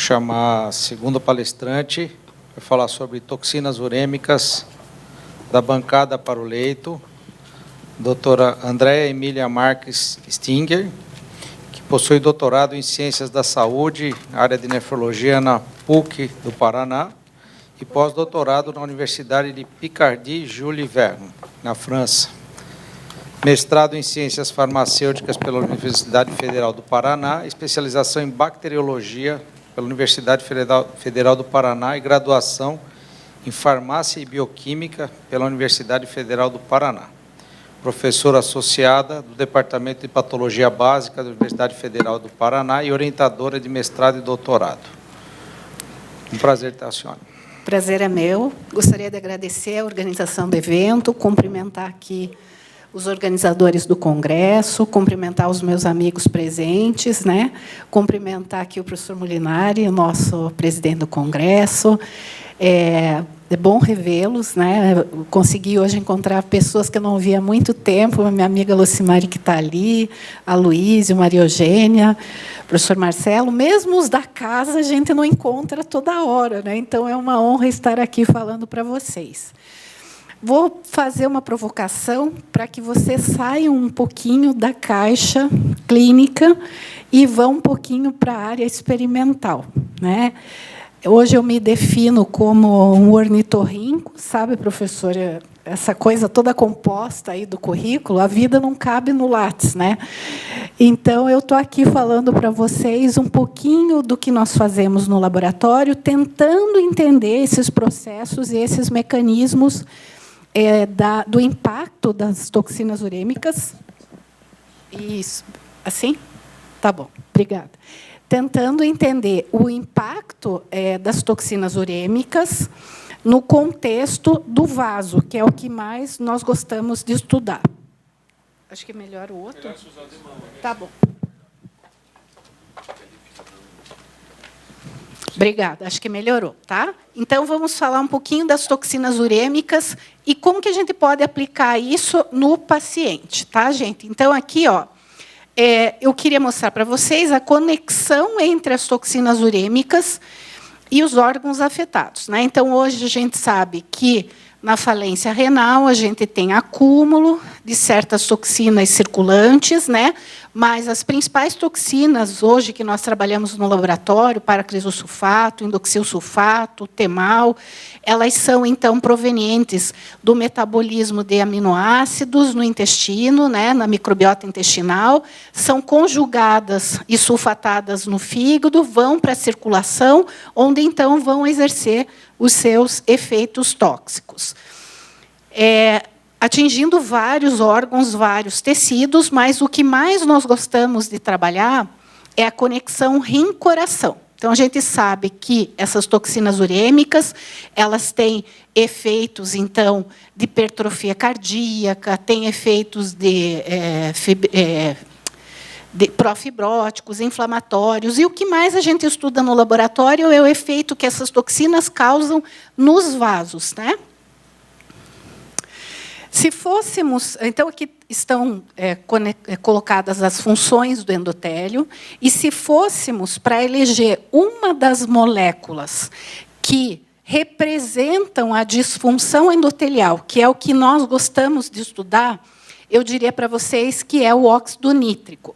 chamar a segunda palestrante, vai falar sobre toxinas urêmicas, da bancada para o leito, doutora Andréa Emília Marques Stinger, que possui doutorado em Ciências da Saúde, área de nefrologia na PUC do Paraná, e pós-doutorado na Universidade de Picardie Jules Verne, na França. Mestrado em Ciências Farmacêuticas pela Universidade Federal do Paraná, especialização em Bacteriologia pela Universidade Federal do Paraná e graduação em Farmácia e Bioquímica pela Universidade Federal do Paraná. Professora associada do Departamento de Patologia Básica da Universidade Federal do Paraná e orientadora de mestrado e doutorado. Um prazer ter a senhora. Prazer é meu. Gostaria de agradecer a organização do evento, cumprimentar aqui os organizadores do congresso, cumprimentar os meus amigos presentes, né? Cumprimentar aqui o professor Molinari, o nosso presidente do congresso. É bom revê-los, né? Eu consegui hoje encontrar pessoas que eu não via há muito tempo, a minha amiga Lucimari, que está ali, a Luísa, Maria Eugênia, o professor Marcelo. Mesmo os da casa, a gente não encontra toda hora, né? Então, é uma honra estar aqui falando para vocês. Vou fazer uma provocação para que vocês saiam um pouquinho da caixa clínica e vão um pouquinho para a área experimental, né? Hoje eu me defino como um ornitorrinco, sabe, professora? Essa coisa toda composta aí do currículo, a vida não cabe no látis, né? Então, eu estou aqui falando para vocês um pouquinho do que nós fazemos no laboratório, tentando entender esses processos e esses mecanismos do impacto das toxinas urêmicas. Isso. Assim? Tá bom, obrigada. Tentando entender o impacto das toxinas urêmicas no contexto do vaso, que é o que mais nós gostamos de estudar. Acho que é melhor o outro. Melhor se usar de mão, né? Tá bom. Obrigada, acho que melhorou, tá? Então, vamos falar um pouquinho das toxinas urêmicas e como que a gente pode aplicar isso no paciente, tá, gente? Então, aqui, ó, eu queria mostrar para vocês a conexão entre as toxinas urêmicas e os órgãos afetados, né? Então, hoje a gente sabe que na falência renal a gente tem acúmulo de certas toxinas circulantes, né? Mas as principais toxinas hoje que nós trabalhamos no laboratório, paracrisosulfato, indoxilsulfato, temal, elas são então provenientes do metabolismo de aminoácidos no intestino, né, na microbiota intestinal, são conjugadas e sulfatadas no fígado, vão para a circulação, onde então vão exercer os seus efeitos tóxicos. Atingindo vários órgãos, vários tecidos, mas o que mais nós gostamos de trabalhar é a conexão rim-coração. Então, a gente sabe que essas toxinas urêmicas, elas têm efeitos, então, de hipertrofia cardíaca, têm efeitos de profibróticos, inflamatórios. E o que mais a gente estuda no laboratório é o efeito que essas toxinas causam nos vasos, né? Se fôssemos, então, aqui estão colocadas as funções do endotélio, e se fôssemos para eleger uma das moléculas que representam a disfunção endotelial, que é o que nós gostamos de estudar, eu diria para vocês que é o óxido nítrico.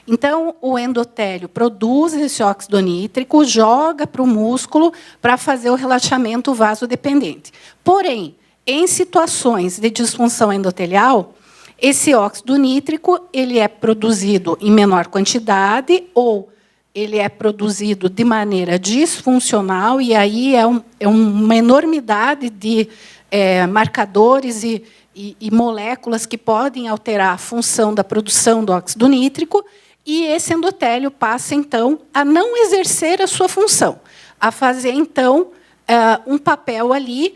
Então, o endotélio produz esse óxido nítrico, joga para o músculo para fazer o relaxamento vasodependente. Porém, em situações de disfunção endotelial, esse óxido nítrico ele é produzido em menor quantidade ou ele é produzido de maneira disfuncional, e aí é uma enormidade de marcadores e moléculas que podem alterar a função da produção do óxido nítrico, e esse endotélio passa, então, a não exercer a sua função, a fazer, então, um papel ali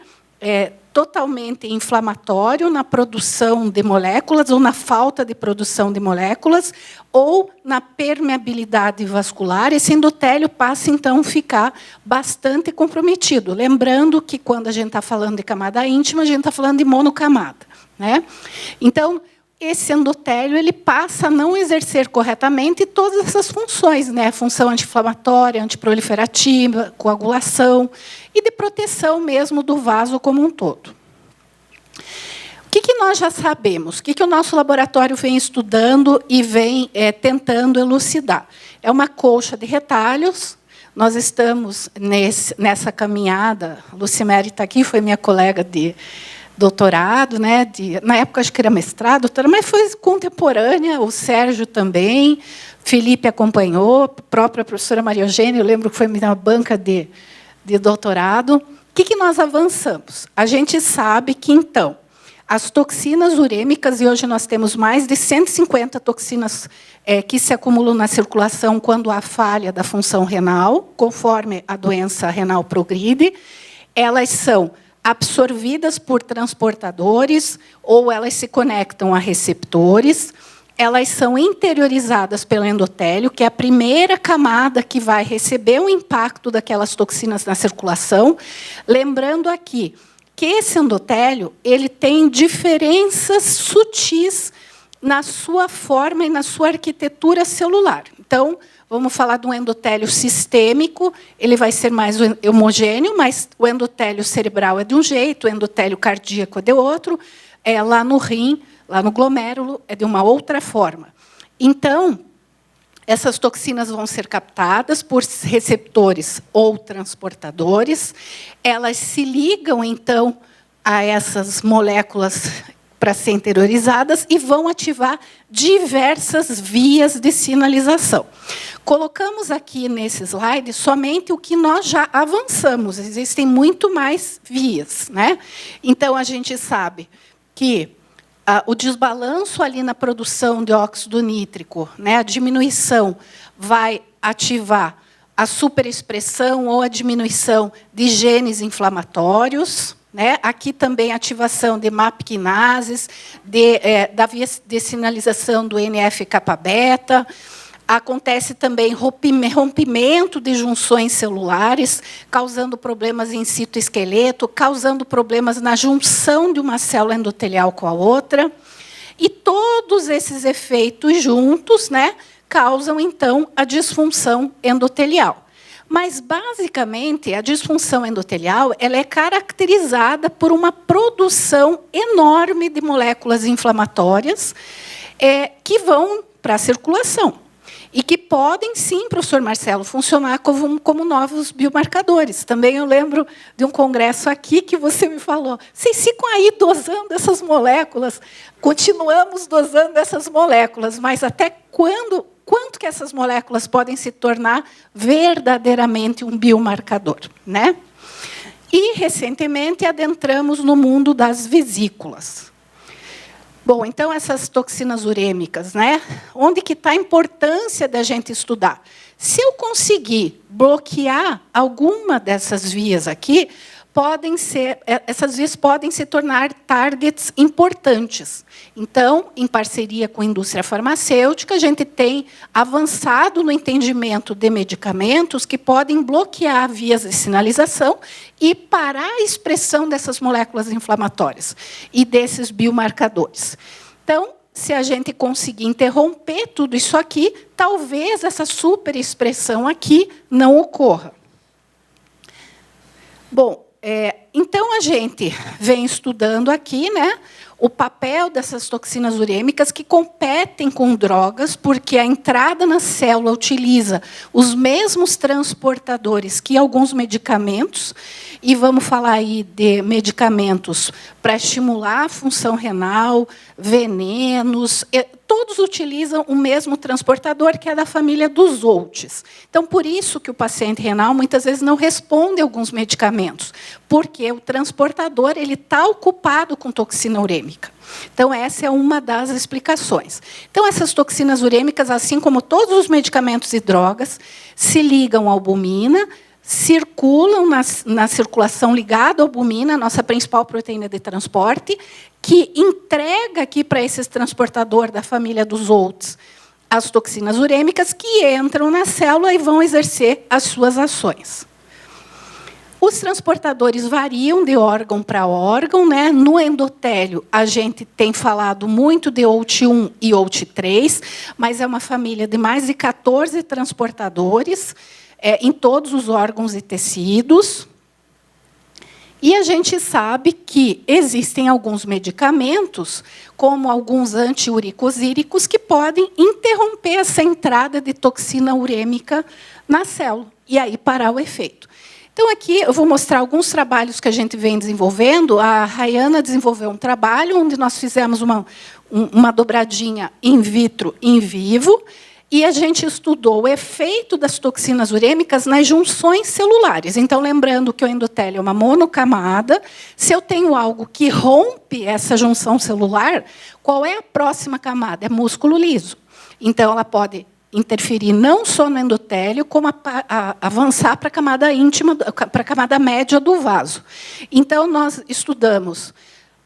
totalmente inflamatório na produção de moléculas, ou na falta de produção de moléculas, ou na permeabilidade vascular. Esse endotélio passa, então, a ficar bastante comprometido. Lembrando que, quando a gente está falando de camada íntima, a gente está falando de monocamada, né? Então, esse endotélio ele passa a não exercer corretamente todas essas funções, né? Função anti-inflamatória, antiproliferativa, coagulação e de proteção mesmo do vaso como um todo. O que nós já sabemos? O que o nosso laboratório vem estudando e vem tentando elucidar? É uma colcha de retalhos. Nós estamos nessa caminhada. A Lucimere está aqui, foi minha colega de doutorado, né? Na época acho que era mestrado, doutorado, mas foi contemporânea. O Sérgio também, Felipe acompanhou, a própria professora Maria Eugênia, eu lembro que foi minha banca de doutorado. O que nós avançamos? A gente sabe que, então, as toxinas urêmicas, e hoje nós temos mais de 150 toxinas que se acumulam na circulação quando há falha da função renal, conforme a doença renal progride, elas são absorvidas por transportadores ou elas se conectam a receptores, elas são interiorizadas pelo endotélio, que é a primeira camada que vai receber o impacto daquelas toxinas na circulação. Lembrando aqui que esse endotélio ele tem diferenças sutis na sua forma e na sua arquitetura celular. Então, vamos falar de um endotélio sistêmico, ele vai ser mais homogêneo, mas o endotélio cerebral é de um jeito, o endotélio cardíaco é de outro, lá no rim, lá no glomérulo, é de uma outra forma. Então, essas toxinas vão ser captadas por receptores ou transportadores. Elas se ligam, então, a essas moléculas para serem interiorizadas e vão ativar diversas vias de sinalização. Colocamos aqui nesse slide somente o que nós já avançamos. Existem muito mais vias, né? Então, a gente sabe que o desbalanço ali na produção de óxido nítrico, né, a diminuição vai ativar a superexpressão ou a diminuição de genes inflamatórios, né? Aqui também a ativação de MAP quinases, da via de sinalização do NF-kappa-beta. Acontece também rompimento de junções celulares, causando problemas em citoesqueleto, causando problemas na junção de uma célula endotelial com a outra. E todos esses efeitos juntos, né, causam, então, a disfunção endotelial. Mas, basicamente, a disfunção endotelial ela é caracterizada por uma produção enorme de moléculas inflamatórias que vão para a circulação. E que podem, sim, professor Marcelo, funcionar como novos biomarcadores. Também eu lembro de um congresso aqui que você me falou, vocês ficam aí dosando essas moléculas, continuamos dosando essas moléculas, mas até quanto que essas moléculas podem se tornar verdadeiramente um biomarcador, né? E, recentemente, adentramos no mundo das vesículas. Bom, então, essas toxinas urêmicas, né? Onde que está a importância da gente estudar? Se eu conseguir bloquear alguma dessas vias aqui, essas vias podem se tornar targets importantes. Então, em parceria com a indústria farmacêutica, a gente tem avançado no entendimento de medicamentos que podem bloquear vias de sinalização e parar a expressão dessas moléculas inflamatórias e desses biomarcadores. Então, se a gente conseguir interromper tudo isso aqui, talvez essa superexpressão aqui não ocorra. Bom, então, a gente vem estudando aqui, né, o papel dessas toxinas urêmicas que competem com drogas, porque a entrada na célula utiliza os mesmos transportadores que alguns medicamentos, e vamos falar aí de medicamentos para estimular a função renal, venenos, todos utilizam o mesmo transportador, que é da família dos OUTs. Então, por isso que o paciente renal, muitas vezes, não responde a alguns medicamentos, porque o transportador está ocupado com toxina urêmica. Então, essa é uma das explicações. Então, essas toxinas urêmicas, assim como todos os medicamentos e drogas, se ligam à albumina, circulam na circulação ligada à albumina, nossa principal proteína de transporte, que entrega aqui para esses transportadores da família dos OUTs as toxinas urêmicas que entram na célula e vão exercer as suas ações. Os transportadores variam de órgão para órgão, né? No endotélio, a gente tem falado muito de OUT1 e OUT3, mas é uma família de mais de 14 transportadores em todos os órgãos e tecidos. E a gente sabe que existem alguns medicamentos, como alguns antiuricosíricos, que podem interromper essa entrada de toxina urêmica na célula, e aí parar o efeito. Então, aqui eu vou mostrar alguns trabalhos que a gente vem desenvolvendo. A Rayana desenvolveu um trabalho onde nós fizemos uma dobradinha in vitro, in vivo, e a gente estudou o efeito das toxinas urêmicas nas junções celulares. Então, lembrando que o endotélio é uma monocamada, se eu tenho algo que rompe essa junção celular, qual é a próxima camada? É músculo liso. Então, ela pode interferir não só no endotélio, como avançar para a camada íntima, para a camada média do vaso. Então, nós estudamos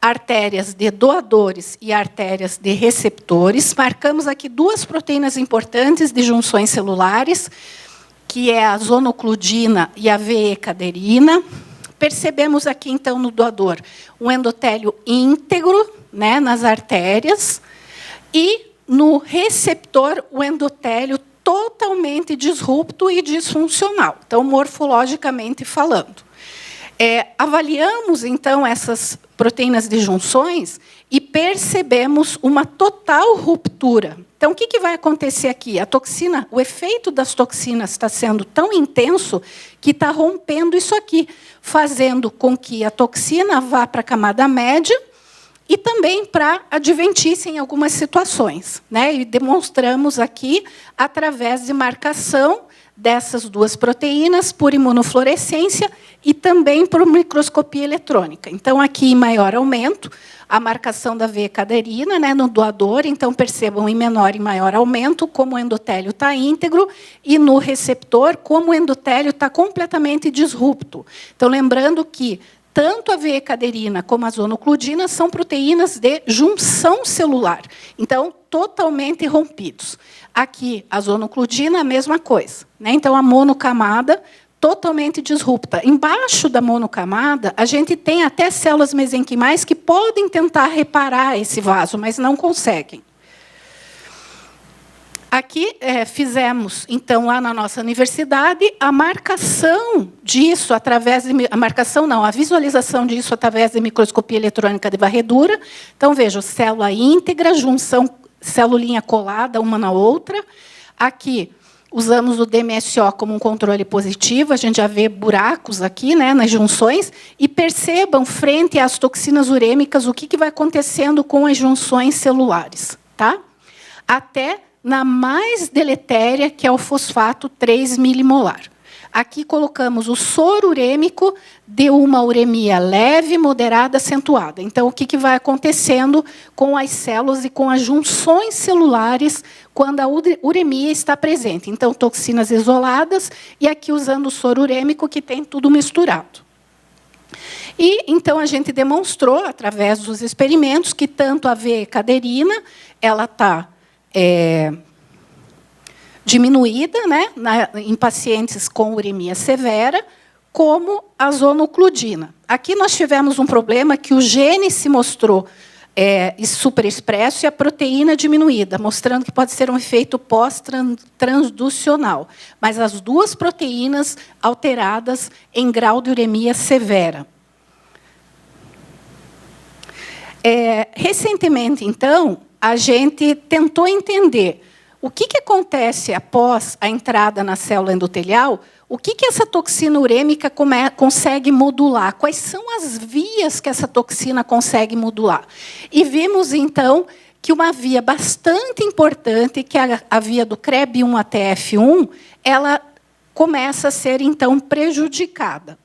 artérias de doadores e artérias de receptores. Marcamos aqui duas proteínas importantes de junções celulares, que é a zonocludina e a VE-caderina. Percebemos aqui, então, no doador, um endotélio íntegro, né, nas artérias, e no receptor, o endotélio totalmente disrupto e disfuncional, então, morfologicamente falando. Avaliamos, então, essas proteínas de junções e percebemos uma total ruptura. Então, o que vai acontecer aqui? A toxina, o efeito das toxinas está sendo tão intenso que está rompendo isso aqui, fazendo com que a toxina vá para a camada média e também para adventícia em algumas situações, né? E demonstramos aqui, através de marcação dessas duas proteínas por imunofluorescência e também por microscopia eletrônica. Então, aqui, em maior aumento, a marcação da VE-caderina, né, no doador. Então, percebam em menor e maior aumento como o endotélio está íntegro, e no receptor, como o endotélio está completamente disrupto. Então, lembrando que tanto a VE-caderina como a zonocludina são proteínas de junção celular, então, totalmente rompidos. Aqui, a zonocludina, a mesma coisa, né? Então, a monocamada totalmente disrupta. Embaixo da monocamada, a gente tem até células mesenquimais que podem tentar reparar esse vaso, mas não conseguem. Aqui fizemos, então, lá na nossa universidade, a marcação disso através de... a visualização disso através de microscopia eletrônica de varredura. Então, veja, célula íntegra, junção, celulinha colada uma na outra. Aqui, usamos o DMSO como um controle positivo, a gente já vê buracos aqui, né, nas junções, e percebam, frente às toxinas urêmicas, o que vai acontecendo com as junções celulares, tá? Até na mais deletéria, que é o fosfato 3 milimolar. Aqui colocamos o soro urêmico de uma uremia leve, moderada, acentuada. Então, o que vai acontecendo com as células e com as junções celulares quando a uremia está presente? Então, toxinas isoladas, e aqui usando o soro urêmico, que tem tudo misturado. E, então, a gente demonstrou, através dos experimentos, que tanto a VE-caderina ela está diminuída, né, em pacientes com uremia severa, como a zonocludina. Aqui nós tivemos um problema que o gene se mostrou superexpresso e a proteína diminuída, mostrando que pode ser um efeito pós-transducional, mas as duas proteínas alteradas em grau de uremia severa. Recentemente, então, a gente tentou entender o que acontece após a entrada na célula endotelial, o que essa toxina urêmica consegue modular, quais são as vias que essa toxina consegue modular. E vimos, então, que uma via bastante importante, que é a via do CREB1-ATF1, ela começa a ser, então, prejudicada,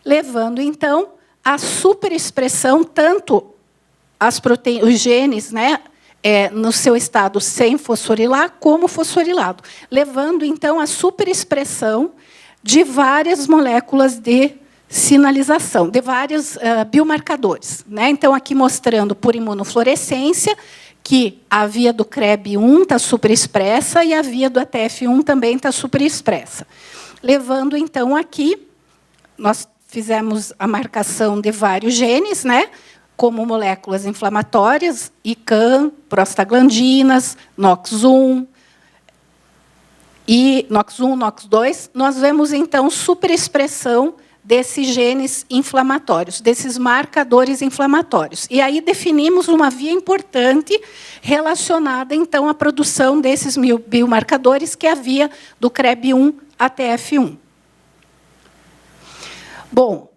levando, então, à superexpressão, tanto os genes, né, no seu estado sem fosforilar, como fosforilado, levando, então, à superexpressão de várias moléculas de sinalização, de vários biomarcadores, né? Então, aqui mostrando por imunofluorescência que a via do CREB1 está superexpressa e a via do ATF1 também está superexpressa, levando, então, aqui nós fizemos a marcação de vários genes, né, como moléculas inflamatórias, ICAM, prostaglandinas, NOX1, e NOX1, NOX2. Nós vemos, então, superexpressão desses genes inflamatórios, desses marcadores inflamatórios. E aí definimos uma via importante relacionada, então, à produção desses biomarcadores, que é a via do CREB1 ATF1. Bom,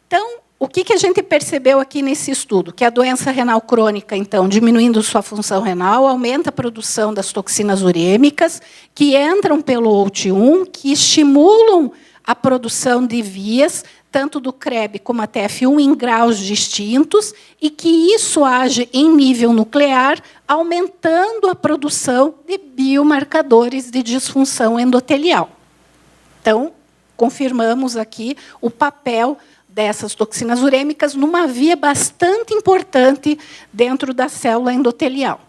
então, o que a gente percebeu aqui nesse estudo? Que a doença renal crônica, então, diminuindo sua função renal, aumenta a produção das toxinas urêmicas, que entram pelo OUT1, que estimulam a produção de vias, tanto do CREB como a TF1, em graus distintos, e que isso age em nível nuclear, aumentando a produção de biomarcadores de disfunção endotelial. Então, confirmamos aqui o papel dessas toxinas urêmicas numa via bastante importante dentro da célula endotelial.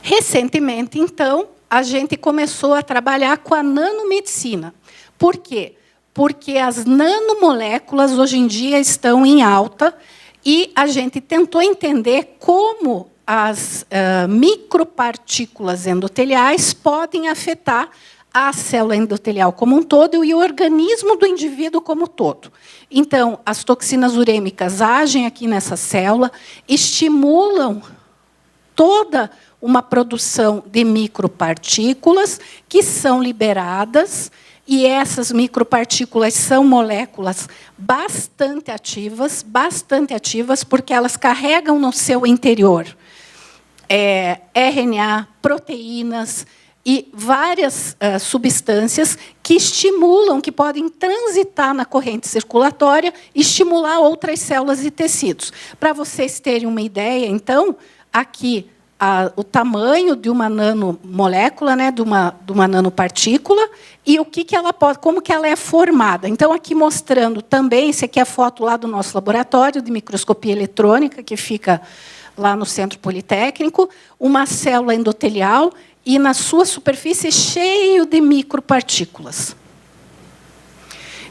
Recentemente, então, a gente começou a trabalhar com a nanomedicina. Por quê? Porque as nanomoléculas, hoje em dia, estão em alta e a gente tentou entender como as micropartículas endoteliais podem afetar a célula endotelial como um todo e o organismo do indivíduo como um todo. Então, as toxinas urêmicas agem aqui nessa célula, estimulam toda uma produção de micropartículas que são liberadas, e essas micropartículas são moléculas bastante ativas, porque elas carregam no seu interior RNA, proteínas, e várias substâncias que estimulam, que podem transitar na corrente circulatória e estimular outras células e tecidos. Para vocês terem uma ideia, então, aqui o tamanho de uma nanomolécula, né, de uma nanopartícula, e o que ela pode, como que ela é formada. Então, aqui mostrando também, esse aqui é a foto lá do nosso laboratório de microscopia eletrônica, que fica lá no Centro Politécnico, uma célula endotelial, e na sua superfície cheio de micropartículas.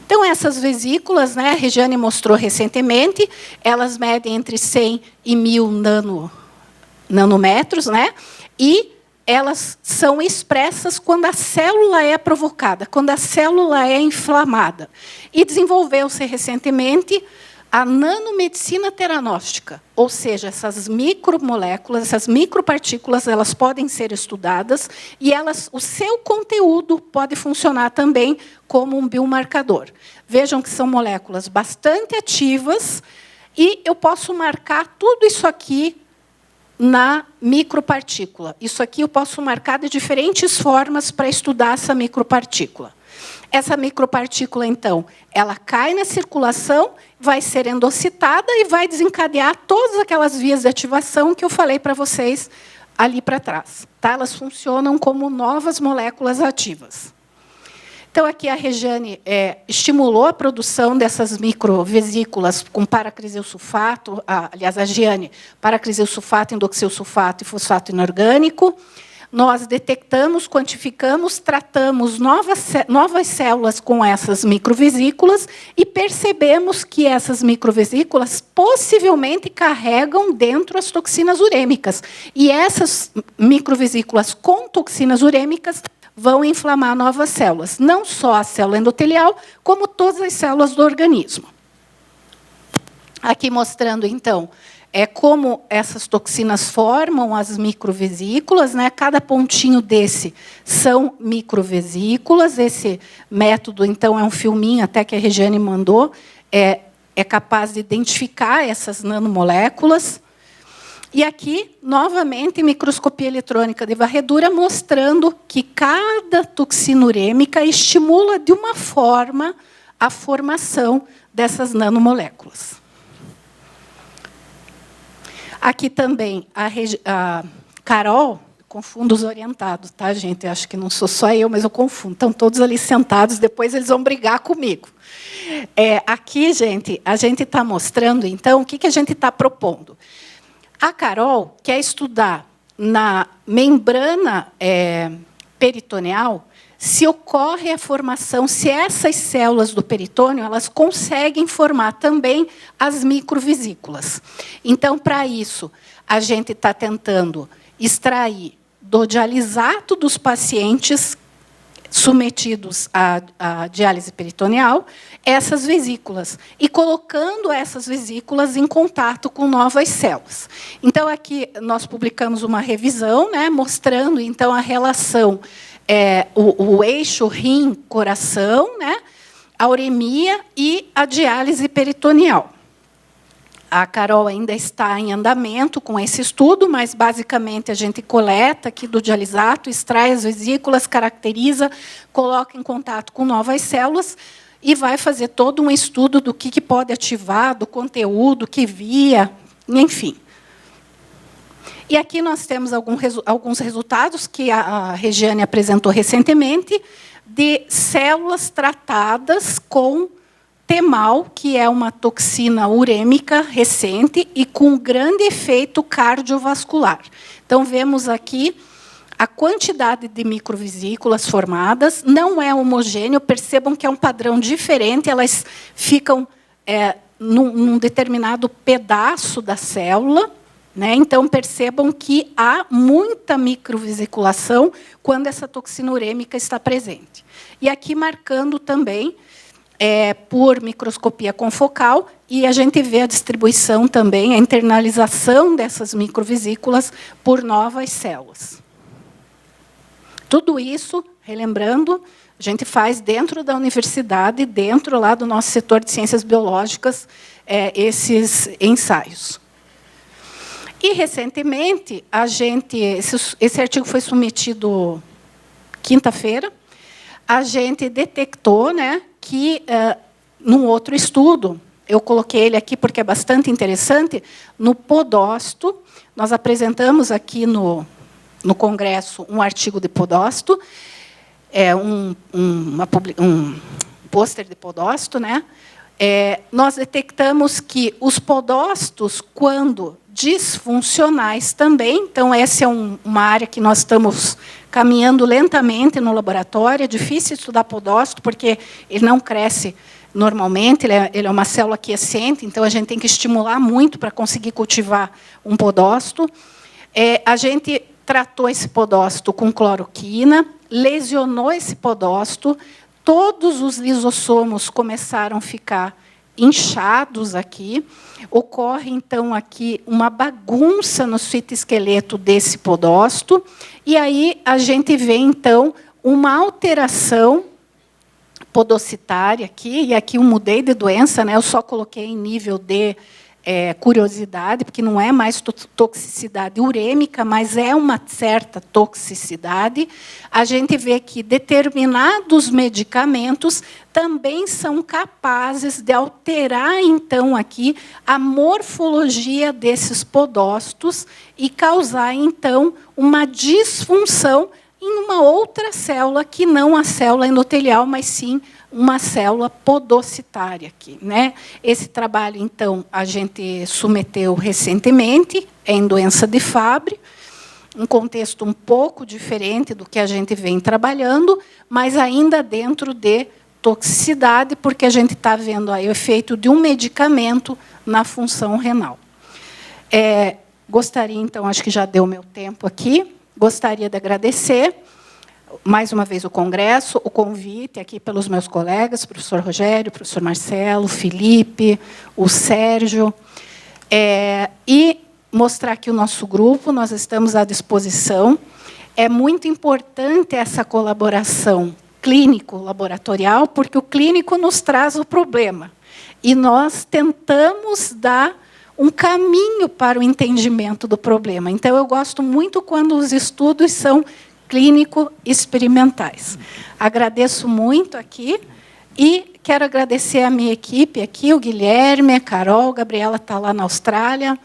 Então, essas vesículas, né, a Regiane mostrou recentemente, elas medem entre 100 e 1.000 nanômetros, né, e elas são expressas quando a célula é provocada, quando a célula é inflamada. E desenvolveu-se recentemente a nanomedicina teranóstica, ou seja, essas micromoléculas, essas micropartículas, elas podem ser estudadas e o seu conteúdo pode funcionar também como um biomarcador. Vejam que são moléculas bastante ativas e eu posso marcar tudo isso aqui na micropartícula. Isso aqui eu posso marcar de diferentes formas para estudar essa micropartícula. Essa micropartícula, então, ela cai na circulação, vai ser endocitada e vai desencadear todas aquelas vias de ativação que eu falei para vocês ali para trás. Tá? Elas funcionam como novas moléculas ativas. Então, aqui a Regiane estimulou a produção dessas microvesículas com paracrisilsulfato, aliás, a Giane, paracrisilsulfato, indoxilsulfato e fosfato inorgânico. Nós detectamos, quantificamos, tratamos novas células com essas microvesículas e percebemos que essas microvesículas possivelmente carregam dentro as toxinas urêmicas. E essas microvesículas com toxinas urêmicas vão inflamar novas células, não só a célula endotelial, como todas as células do organismo. Aqui mostrando, então, como essas toxinas formam as microvesículas, né? Cada pontinho desse são microvesículas. Esse método, então, é um filminho até que a Regiane mandou, é capaz de identificar essas nanomoléculas. E aqui, novamente, microscopia eletrônica de varredura, mostrando que cada toxina urêmica estimula, de uma forma, a formação dessas nanomoléculas. Aqui também, a Carol, confundo os orientados, tá, gente? Acho que não sou só eu, mas eu confundo. Estão todos ali sentados, depois eles vão brigar comigo. Aqui, gente, a gente está mostrando, então, o que a gente está propondo. A Carol quer estudar na membrana peritoneal se ocorre a formação, se essas células do peritônio elas conseguem formar também as microvesículas. Então, para isso, a gente está tentando extrair do dialisato dos pacientes submetidos à diálise peritoneal essas vesículas e colocando essas vesículas em contato com novas células. Então, aqui nós publicamos uma revisão, né, mostrando então a relação, o eixo rim-coração, né, a uremia e a diálise peritoneal. A Carol ainda está em andamento com esse estudo, mas, basicamente, a gente coleta aqui do dialisato, extrai as vesículas, caracteriza, coloca em contato com novas células e vai fazer todo um estudo do que pode ativar, do conteúdo, que via, enfim. E aqui nós temos alguns resultados que a Regiane apresentou recentemente de células tratadas com Temal, que é uma toxina urêmica recente e com grande efeito cardiovascular. Então, vemos aqui a quantidade de microvesículas formadas, não é homogêneo, percebam que é um padrão diferente, elas ficam num determinado pedaço da célula, né? Então, percebam que há muita microvesiculação quando essa toxina urêmica está presente. E aqui marcando também por microscopia confocal, e a gente vê a distribuição também, a internalização dessas microvesículas por novas células. Tudo isso, relembrando, a gente faz dentro da universidade, dentro lá do nosso setor de ciências biológicas, esses ensaios. E, recentemente, esse artigo foi submetido quinta-feira, a gente detectou, né, que, num outro estudo, eu coloquei ele aqui porque é bastante interessante, no podócito, nós apresentamos aqui no congresso um artigo de podócito, um pôster de podócito, né? Nós detectamos que os podócitos, quando disfuncionais também, então essa é uma área que nós estamos caminhando lentamente no laboratório, é difícil estudar podócito, porque ele não cresce normalmente, ele é uma célula quiescente, então a gente tem que estimular muito para conseguir cultivar um podócito. A gente tratou esse podócito com cloroquina, lesionou esse podócito, todos os lisossomos começaram a ficar inchados aqui, ocorre, então, aqui uma bagunça no citoesqueleto desse podócito, e aí a gente vê, então, uma alteração podocitária aqui, e aqui eu mudei de doença, né? Eu só coloquei em nível de curiosidade, porque não é mais toxicidade urêmica, mas é uma certa toxicidade. A gente vê que determinados medicamentos também são capazes de alterar, então, aqui a morfologia desses podócitos e causar, então, uma disfunção em uma outra célula, que não a célula endotelial, mas sim uma célula podocitária aqui, né? Esse trabalho, então, a gente submeteu recentemente em doença de Fabry, um contexto um pouco diferente do que a gente vem trabalhando, mas ainda dentro de toxicidade, porque a gente está vendo aí o efeito de um medicamento na função renal. Gostaria, então, acho que já deu meu tempo aqui, gostaria de agradecer mais uma vez o congresso, o convite aqui pelos meus colegas, professor Rogério, professor Marcelo, Felipe, o Sérgio, e mostrar aqui o nosso grupo, nós estamos à disposição. É muito importante essa colaboração clínico-laboratorial, porque o clínico nos traz o problema, e nós tentamos dar um caminho para o entendimento do problema. Então, eu gosto muito quando os estudos são clínico-experimentais. Agradeço muito aqui e quero agradecer a minha equipe aqui, o Guilherme, a Carol, a Gabriela está lá na Austrália,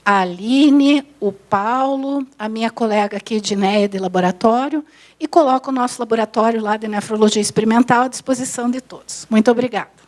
a Aline, o Paulo, a minha colega aqui, Dinéia, de laboratório, e coloco o nosso laboratório lá de nefrologia experimental à disposição de todos. Muito obrigada.